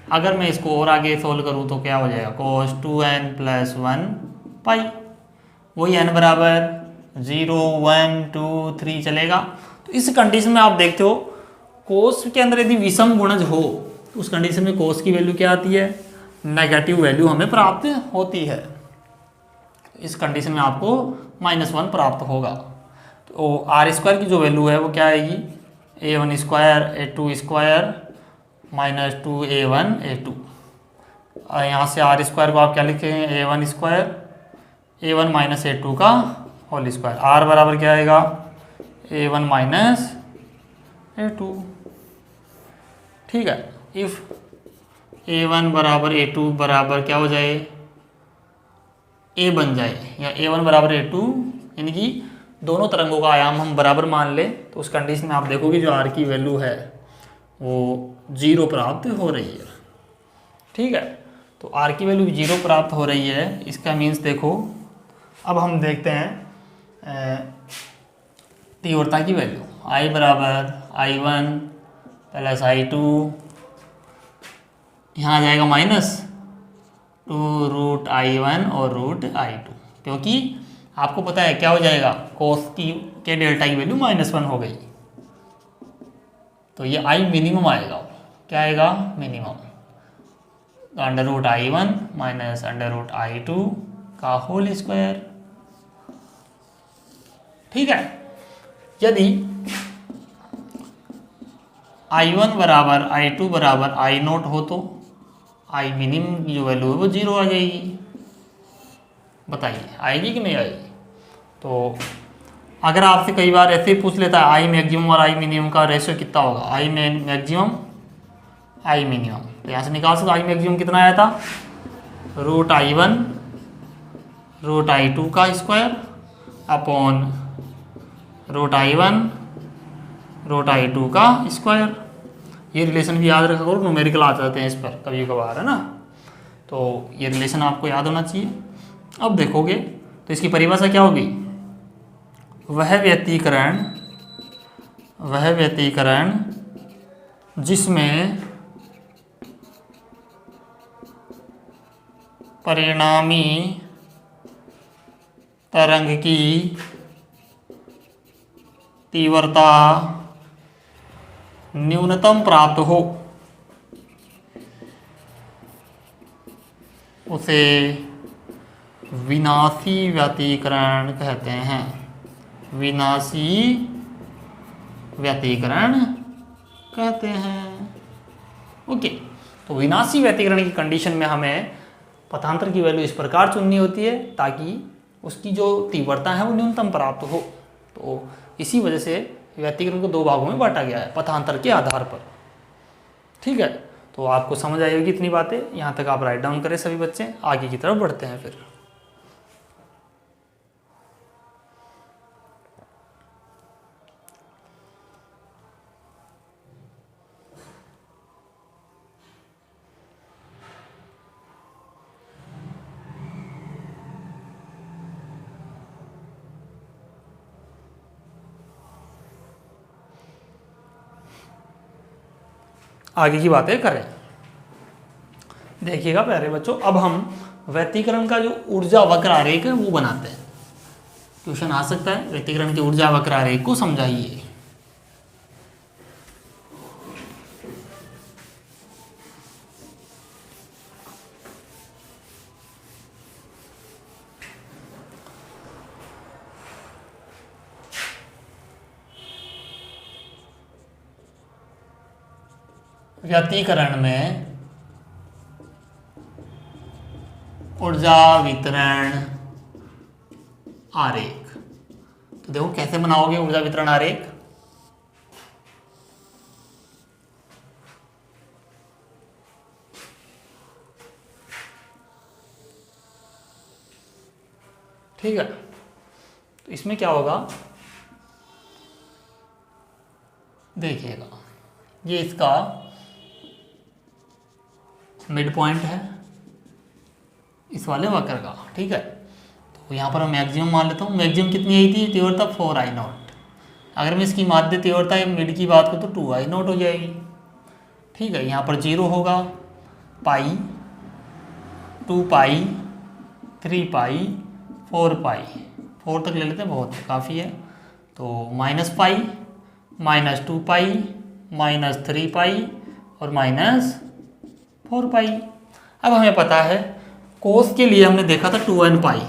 A: अगर मैं इसको और आगे सोल्व करूँ तो क्या हो जाएगा cos 2n+1 पाई, वही n बराबर 0 1 2 3 चलेगा। तो इस कंडीशन में आप देखते हो कोस के अंदर यदि विषम गुणज हो तो उस कंडीशन में कोस की वैल्यू क्या आती है, नेगेटिव वैल्यू हमें प्राप्त होती है। इस कंडीशन में आपको -1 प्राप्त होगा। तो r² की जो वैल्यू है वो क्या आएगी a1² a2² -2a1 a2, और यहाँ से r² को आप क्या लिखेंगे a1² a1 - a2 का होल स्क्वायर, r बराबर क्या आएगा a1 - a2। ठीक है, इफ a1 बराबर a2 बराबर क्या हो जाए a बन जाए, या a1 बराबर a2, यानी कि दोनों तरंगों का आयाम हम बराबर मान ले, तो उस कंडीशन में आप देखोगे जो r की वैल्यू है वो 0 प्राप्त हो रही है। ठीक है, तो r की वैल्यू 0 प्राप्त हो रही है, इसका मीन्स देखो अब हम देखते हैं तीव्रता की वैल्यू, I बराबर I1 + I2, यहाँ आ जाएगा -2√I1 और √I2, क्योंकि आपको पता है क्या हो जाएगा cos के डेल्टा की वैल्यू -1 हो गई, तो ये I मिनिमम आएगा। क्या आएगा मिनिमम, तो √I1 - √I2 का होल स्क्वायर। ठीक है, यदि I1 बराबर I2 बराबर I0 हो तो I मिनिमम की जो वैल्यू है वो 0 आ जाएगी। बताइए आएगी कि नहीं आएगी। तो अगर आपसे कई बार ऐसे ही पूछ लेता है I मैक्सिमम और I मिनिमम का रेशियो कितना होगा, I मैक्सिमम I मिनिमम, तो यहाँ से निकाल सकते I मैक्सिमम कितना आया था √I1 √I2 का स्क्वायर अपॉन √I1 √I2 का स्क्वायर। ये रिलेशन भी याद रखा करो, न्यूमेरिकल आ जाते हैं इस पर कभी कभार, है ना, तो ये रिलेशन आपको याद होना चाहिए। अब देखोगे तो इसकी परिभाषा क्या होगी, वह व्यतिकरण जिसमें परिणामी तरंग की तीव्रता न्यूनतम प्राप्त हो उसे विनाशी व्यतिकरण कहते हैं। विनाशी व्यतिकरण कहते हैं। ओके, तो विनाशी व्यतिकरण की कंडीशन में हमें पथांतर की वैल्यू इस प्रकार चुननी होती है ताकि उसकी जो तीव्रता है वो न्यूनतम प्राप्त हो। तो इसी वजह से व्यतिकरण को 2 भागों में बांटा गया है पथांतर के आधार पर। ठीक है, तो आपको समझ आई होगी इतनी बातें, यहाँ तक आप राइट डाउन करें सभी बच्चे, आगे की तरफ बढ़ते हैं फिर। आगे की बातें करें। देखिएगा प्यारे बच्चों, अब हम व्यतिकरण का जो ऊर्जा वक्र आरेख है वो बनाते हैं। क्वेश्चन आ सकता है, व्यतिकरण के ऊर्जा वक्र आरेख को समझाइए। व्यतिकरण में ऊर्जा वितरण आरेख, तो देखो कैसे बनाओगे ऊर्जा वितरण आरेख। ठीक है, तो इसमें क्या होगा देखिएगा, ये इसका मिड पॉइंट है इस वाले वक्र का। ठीक है, तो यहाँ पर मैं मैक्सिमम मान लेता हूँ। मैक्सिमम कितनी आई थी तीव्रता 4I0। अगर मैं इसकी माध्य तीव्रता मिड की बात करूँ तो 2I0 हो जाएगी। ठीक है, यहाँ पर 0 होगा, पाई, 2 पाई, 3 पाई, 4 पाई, 4 तक ले लेते हैं, बहुत काफ़ी है। तो -पाई, -2 पाई, -3 पाई और -4 पाई। अब हमें पता है कोस के लिए हमने देखा था 2n पाई,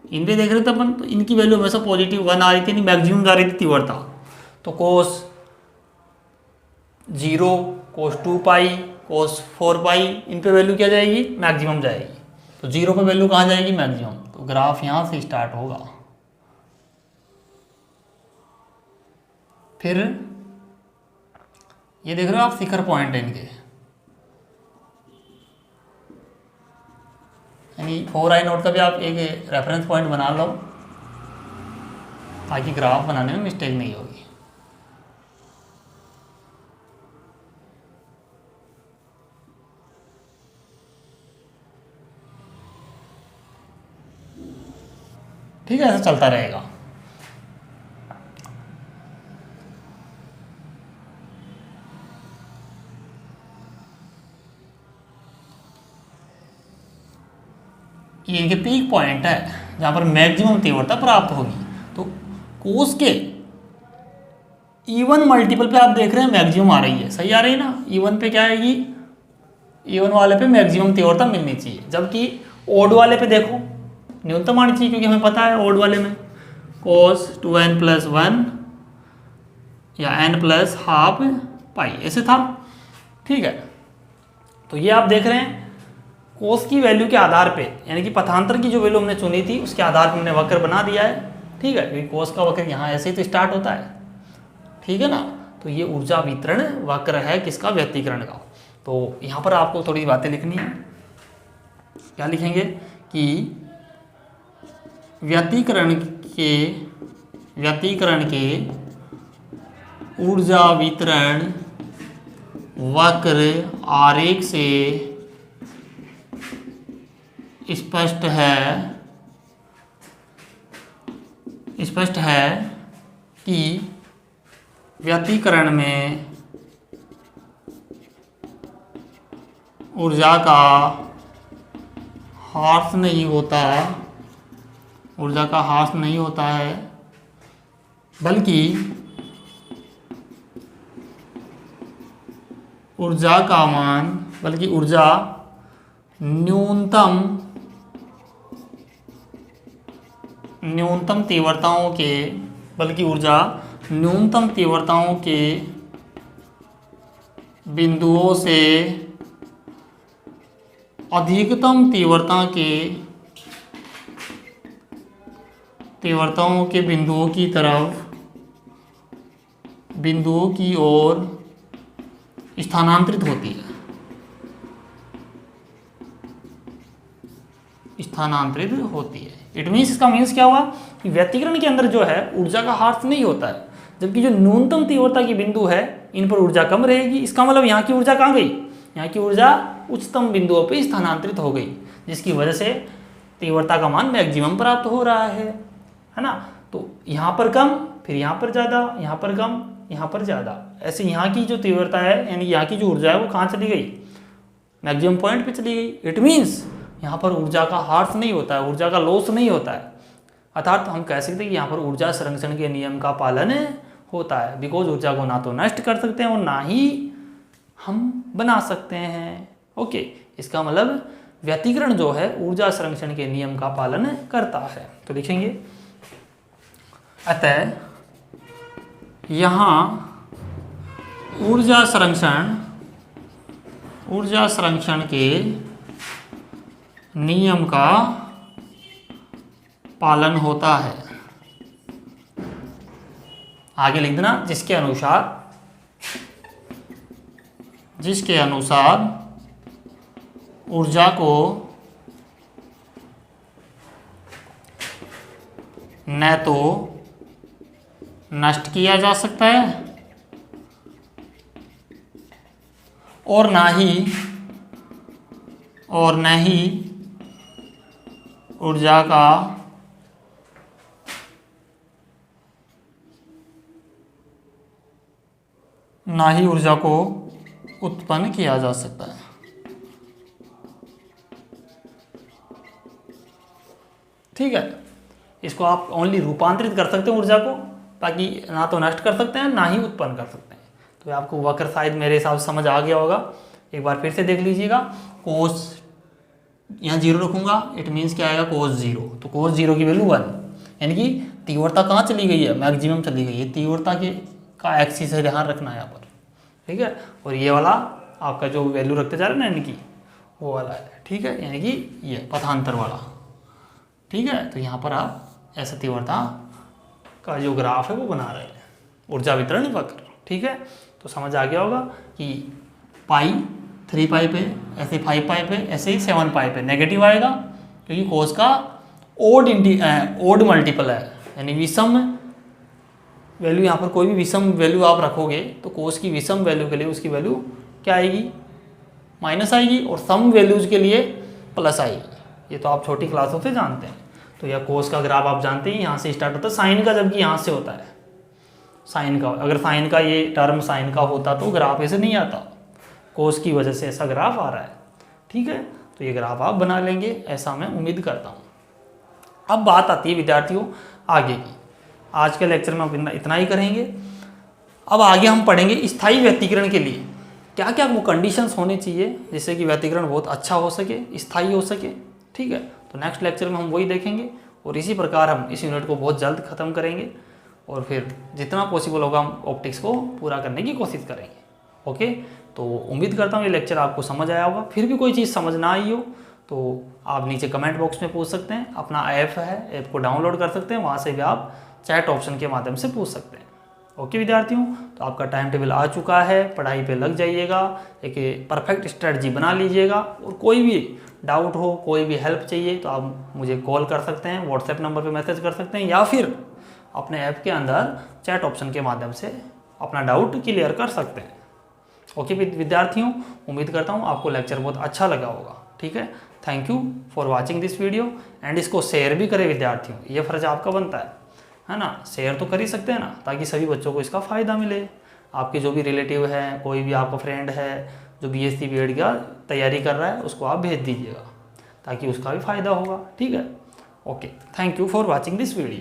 A: इन पे देख रहे थे अपन, तो इनकी वैल्यू हमेशा पॉजिटिव 1 आ रही थी, मैक्सिमम जा रही थी तीव्रता। तो कोस 0, कोस 2 पाई, कोस 4 पाई, इन पे वैल्यू क्या जाएगी, मैक्सिमम जाएगी। तो 0 पे वैल्यू कहाँ जाएगी, मैक्सिमम। तो ग्राफ यहाँ से स्टार्ट होगा, फिर ये देख रहे हो आप शिखर पॉइंट है इनके, यानी 4I0 का भी आप एक रेफरेंस पॉइंट बना लो ताकि ग्राफ बनाने में मिस्टेक नहीं होगी। ठीक है, ऐसा चलता रहेगा। ये इनके पीक पॉइंट है जहाँ पर मैक्सिमम तीव्रता प्राप्त होगी। तो कोस के E1 मल्टीपल पे आप देख रहे हैं मैक्सिमम आ रही है, सही आ रही है ना। E1 पे क्या आएगी, E1 वाले पे मैक्सिमम तीव्रता मिलनी चाहिए, जबकि ओड वाले पे देखो न्यूनतम आनी चाहिए, क्योंकि हमें पता है ओड वाले में cos 2n+1 या n+12 पाई ऐसे था। ठीक है, तो ये आप देख रहे हैं कोस की वैल्यू के आधार पे, यानी कि पथांतर की जो वैल्यू हमने चुनी थी उसके आधार पे हमने वक्र बना दिया है। ठीक है, क्योंकि कोस का वक्र यहाँ ऐसे ही तो स्टार्ट होता है। ठीक है ना, तो ये ऊर्जा वितरण वक्र है किसका, व्यतिकरण का। तो यहाँ पर आपको थोड़ी बातें लिखनी है। क्या लिखेंगे कि व्यतिकरण के ऊर्जा वितरण वक्र आरेख से स्पष्ट है कि व्यतिकरण में ऊर्जा का ह्रास नहीं होता, ऊर्जा का ह्रास नहीं होता है, बल्कि ऊर्जा का मान, बल्कि ऊर्जा न्यूनतम तीव्रताओं के, बल्कि ऊर्जा न्यूनतम तीव्रताओं के बिंदुओं से अधिकतम तीव्रताओं के बिंदुओं की ओर स्थानांतरित होती है, स्थानांतरित होती है। इट मीन्स, इसका मीन्स क्या हुआ कि व्यतिकरण के अंदर जो है ऊर्जा का ह्रास नहीं होता है, जबकि जो न्यूनतम तीव्रता की बिंदु है इन पर ऊर्जा कम रहेगी। इसका मतलब यहाँ की ऊर्जा कहाँ गई, यहाँ की ऊर्जा उच्चतम बिंदुओं पर स्थानांतरित हो गई, जिसकी वजह से तीव्रता का मान मैक्सिमम प्राप्त हो रहा है ना। तो यहाँ पर कम, फिर यहाँ पर ज़्यादा, यहाँ पर कम, यहाँ पर ज़्यादा, ऐसे यहाँ की जो तीव्रता है यानी यहाँ की जो ऊर्जा है वो कहाँ चली गई, मैक्सिमम पॉइंट पे चली गई। इट मीन्स यहाँ पर ऊर्जा का हार्स नहीं होता है, ऊर्जा का लॉस नहीं होता है। अर्थात हम कह सकते हैं कि यहाँ पर ऊर्जा संरक्षण के नियम का पालन होता है, बिकॉज ऊर्जा को ना तो नष्ट कर सकते हैं और ना ही हम बना सकते हैं। ओके, इसका मतलब व्यतिकरण जो है ऊर्जा संरक्षण के नियम का पालन करता है। तो लिखेंगे अतः यहाँ ऊर्जा संरक्षण के नियम का पालन होता है। आगे लिख देना जिसके अनुसार ऊर्जा को न तो नष्ट किया जा सकता है और न ही ऊर्जा का को उत्पन्न किया जा सकता है। ठीक है, इसको आप ओनली रूपांतरित कर सकते हैं ऊर्जा को, ताकि ना तो नष्ट कर सकते हैं ना ही उत्पन्न कर सकते हैं। तो आपको वक्र शायद मेरे हिसाब से समझ आ गया होगा। एक बार फिर से देख लीजिएगा। कोस यहाँ 0 रखूंगा, इट मीन्स क्या आएगा कोस 0। तो कोस 0 की वैल्यू 1, यानी कि तीव्रता कहाँ चली गई है, मैक्सिमम चली गई है। तीव्रता का एक्सिस है, ध्यान रखना है यहाँ पर। ठीक है, और ये वाला आपका जो वैल्यू रखते जा रहे हैं ना, यानी कि वो वाला है। ठीक है, यानी कि ये पथांतर वाला। ठीक है, तो यहाँ पर आप ऐसा तीव्रता का जो ग्राफ है वो बना रहे हैं, ऊर्जा वितरण वक्र। ठीक है, तो समझ आ गया होगा कि पाई 3 पाई पे, ऐसे 5 पाई पे, ऐसे ही 7 पाई पे नेगेटिव आएगा, क्योंकि कोस का ओड मल्टीपल है, यानी विषम वैल्यू। यहाँ पर कोई भी विषम वैल्यू आप रखोगे तो कोस की विषम वैल्यू के लिए उसकी वैल्यू क्या आएगी, माइनस आएगी, और सम वैल्यूज के लिए प्लस आएगी। ये तो आप छोटी क्लासों से जानते हैं। तो यह कोस का ग्राफ आप जानते हैं, यहाँ से स्टार्ट होता है साइन का, जबकि यहाँ से होता है साइन का। अगर साइन का ये टर्म साइन का होता तो ग्राफ ऐसे नहीं आता, कोस की वजह से ऐसा ग्राफ आ रहा है। ठीक है, तो ये ग्राफ आप बना लेंगे, ऐसा मैं उम्मीद करता हूँ। अब बात आती है विद्यार्थियों आगे की। आज के लेक्चर में हम इतना ही करेंगे। अब आगे हम पढ़ेंगे स्थायी व्यतिकरण के लिए क्या क्या वो कंडीशंस होने चाहिए जिससे कि व्यतिकरण बहुत अच्छा हो सके, स्थायी हो सके। ठीक है, तो नेक्स्ट लेक्चर में हम वही देखेंगे, और इसी प्रकार हम इस यूनिट को बहुत जल्द ख़त्म करेंगे, और फिर जितना पॉसिबल होगा हम ऑप्टिक्स को पूरा करने की कोशिश करेंगे। ओके, तो उम्मीद करता हूँ ये लेक्चर आपको समझ आया होगा। फिर भी कोई चीज़ समझ ना आई हो तो आप नीचे कमेंट बॉक्स में पूछ सकते हैं। अपना ऐप है, ऐप को डाउनलोड कर सकते हैं, वहाँ से भी आप चैट ऑप्शन के माध्यम से पूछ सकते हैं। ओके विद्यार्थियों, तो आपका टाइम टेबल आ चुका है, पढ़ाई पे लग जाइएगा, एक परफेक्ट स्ट्रेटजी बना लीजिएगा। और कोई भी डाउट हो, कोई भी हेल्प चाहिए तो आप मुझे कॉल कर सकते हैं, व्हाट्सएप नंबर पे मैसेज कर सकते हैं, या फिर अपने ऐप के अंदर चैट ऑप्शन के माध्यम से अपना डाउट क्लियर कर सकते हैं। ओके विद्यार्थियों, उम्मीद करता हूँ आपको लेक्चर बहुत अच्छा लगा होगा। ठीक है, thank you for watching this video, and इसको शेयर भी करें विद्यार्थियों, ये फर्ज आपका बनता है ना। शेयर तो कर ही सकते हैं ना, ताकि सभी बच्चों को इसका फ़ायदा मिले। आपके जो भी रिलेटिव है, कोई भी आपका फ्रेंड है जो बीएससी बीएड का तैयारी कर रहा है, उसको आप भेज दीजिएगा, ताकि उसका भी फ़ायदा होगा। ठीक है, okay, thank you for watching this video.